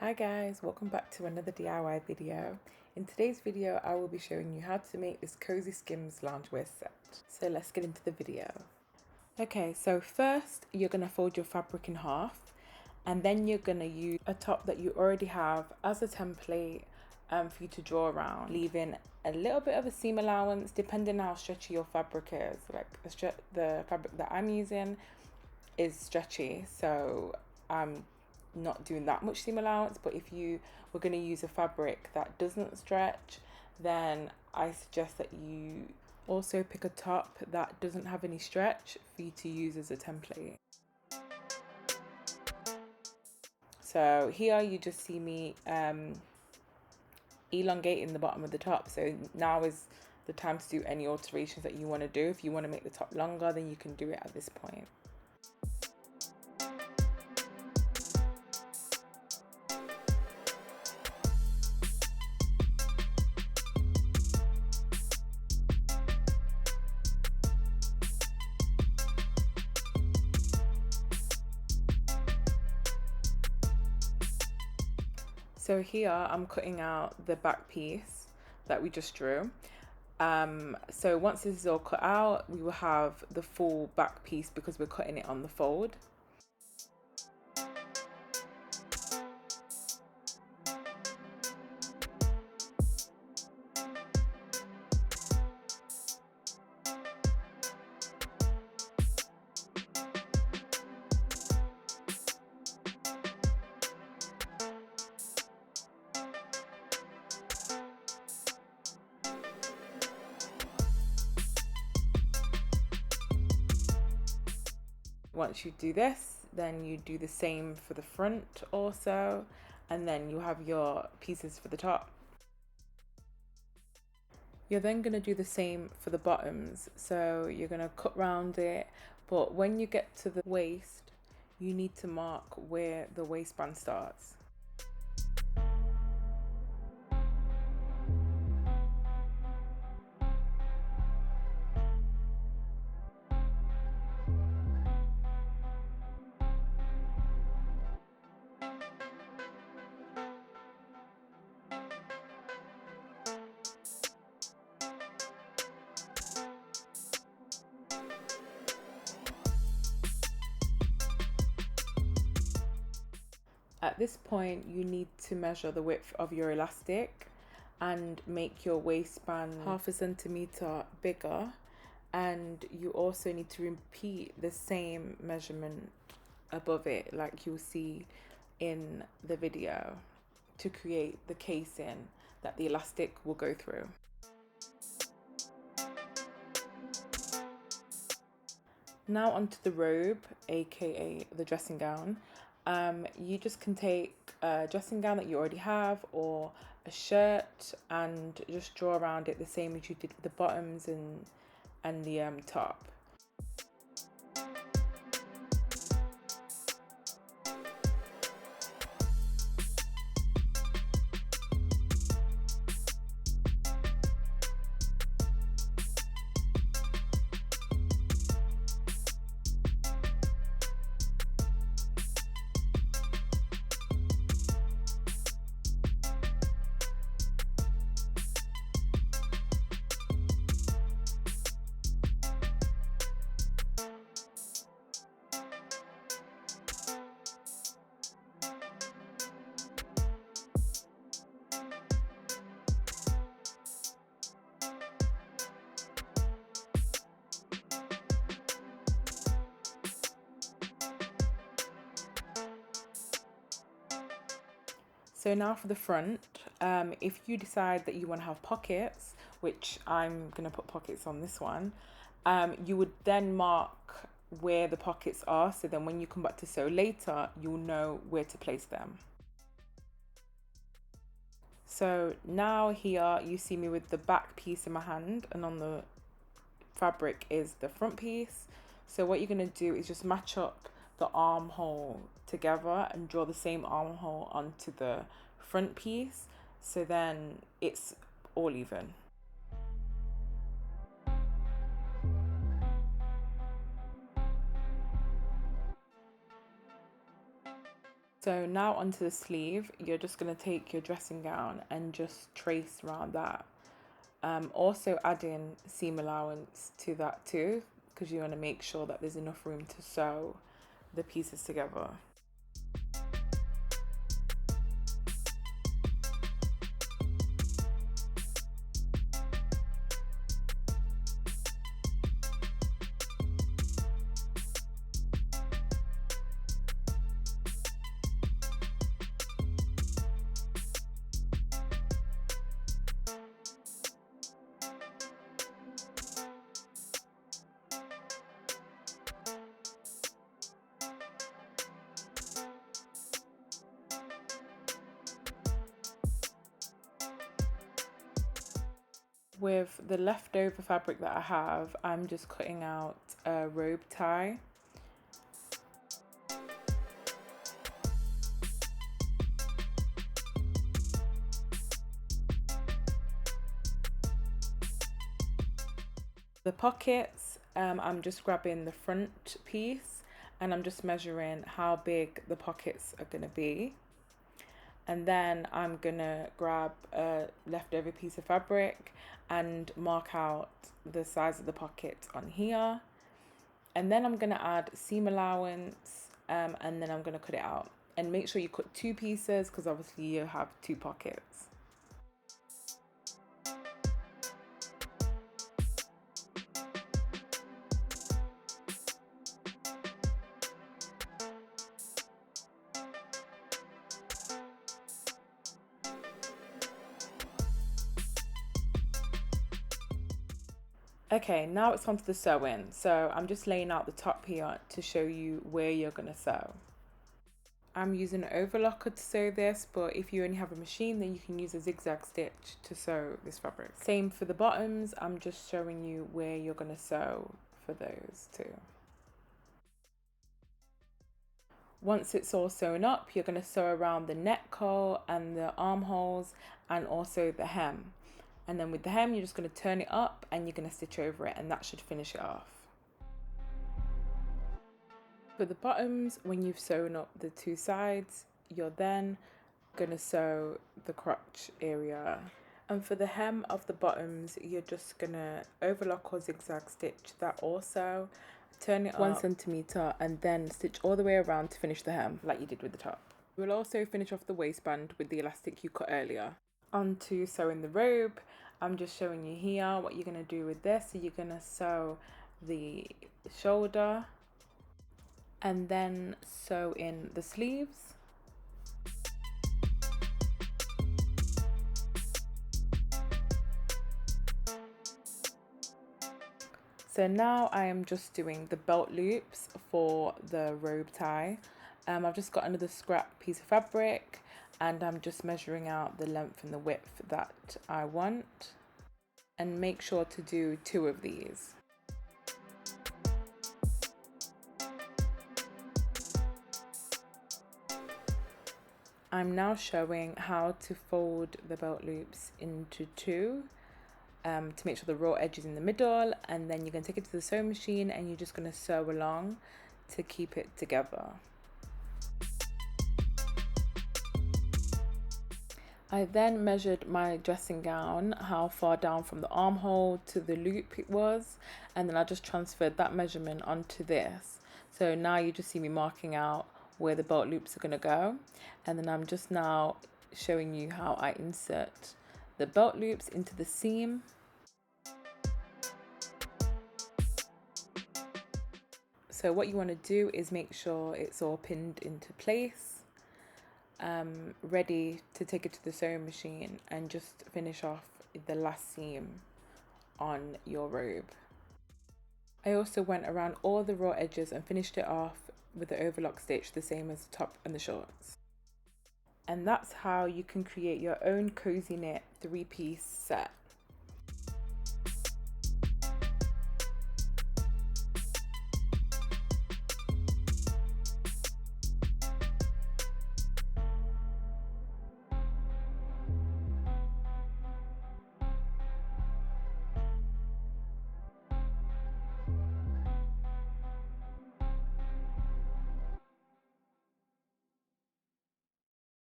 Hi guys, welcome back to another DIY video. In today's video, I will be showing you how to make this cozy skims loungewear set. So let's get into the video. Okay, so first you're gonna fold your fabric in half, and then you're gonna use a top that you already have as a template for you to draw around, leaving a little bit of a seam allowance depending on how stretchy your fabric is. Like the fabric that I'm using is stretchy, so I'm not doing that much seam allowance. But if you were going to use a fabric that doesn't stretch, then I suggest that you also pick a top that doesn't have any stretch for you to use as a template. So here you just see me elongating the bottom of the top. So now is the time to do any alterations that you want to do. If you want to make the top longer, then you can do it at this point. So here I'm cutting out the back piece that we just drew. So once this is all cut out, we will have the full back piece because we're cutting it on the fold. Once you do this, then you do the same for the front also, and then you have your pieces for the top. You're then going to do the same for the bottoms. So you're going to cut round it, but when you get to the waist, you need to mark where the waistband starts. At this point, you need to measure the width of your elastic and make your waistband half a centimeter bigger, and you also need to repeat the same measurement above it like you'll see in the video to create the casing that the elastic will go through. Now onto the robe, aka the dressing gown. You just can take a dressing gown that you already have or a shirt and just draw around it the same as you did with the bottoms and the top. So now for the front, if you decide that you want to have pockets, which I'm going to put pockets on this one, you would then mark where the pockets are, so then when you come back to sew later, you'll know where to place them. So now here you see me with the back piece in my hand, and on the fabric is the front piece. So what you're going to do is just match up the armhole together and draw the same armhole onto the front piece, so then it's all even. So now onto the sleeve, you're just going to take your dressing gown and just trace around that. Also add in seam allowance to that too, because you want to make sure that there's enough room to sew the pieces together. With the leftover fabric that I have, I'm just cutting out a robe tie. The pockets, I'm just grabbing the front piece and I'm just measuring how big the pockets are going to be. And then I'm gonna grab a leftover piece of fabric and mark out the size of the pocket on here. And then I'm gonna add seam allowance, and then I'm gonna cut it out. And make sure you cut 2 pieces because obviously you have 2 pockets. Okay, now it's on to the sewing. So I'm just laying out the top here to show you where you're gonna sew. I'm using an overlocker to sew this, but if you only have a machine, then you can use a zigzag stitch to sew this fabric. Same for the bottoms, I'm just showing you where you're gonna sew for those too. Once it's all sewn up, you're gonna sew around the neck hole and the armholes and also the hem. And then with the hem, you're just gonna turn it up and you're gonna stitch over it, and that should finish it off. For the bottoms, when you've sewn up the 2 sides, you're then gonna sew the crotch area. And for the hem of the bottoms, you're just gonna overlock or zigzag stitch that also, turn it 1 centimeter and then stitch all the way around to finish the hem like you did with the top. We'll also finish off the waistband with the elastic you cut earlier. On to sewing the robe. I'm just showing you here what you're gonna do with this. So you're gonna sew the shoulder and then sew in the sleeves. So now I am just doing the belt loops for the robe tie. I've just got another scrap piece of fabric and I'm just measuring out the length and the width that I want, and make sure to do 2 of these. I'm now showing how to fold the belt loops into 2 to make sure the raw edge is in the middle, and then you're going to take it to the sewing machine and you're just going to sew along to keep it together. I then measured my dressing gown, how far down from the armhole to the loop it was, and then I just transferred that measurement onto this. So now you just see me marking out where the belt loops are going to go, and then I'm just now showing you how I insert the belt loops into the seam. So what you want to do is make sure it's all pinned into place, ready to take it to the sewing machine and just finish off the last seam on your robe. I also went around all the raw edges and finished it off with the overlock stitch, the same as the top and the shorts. And that's how you can create your own cozy knit 3-piece set.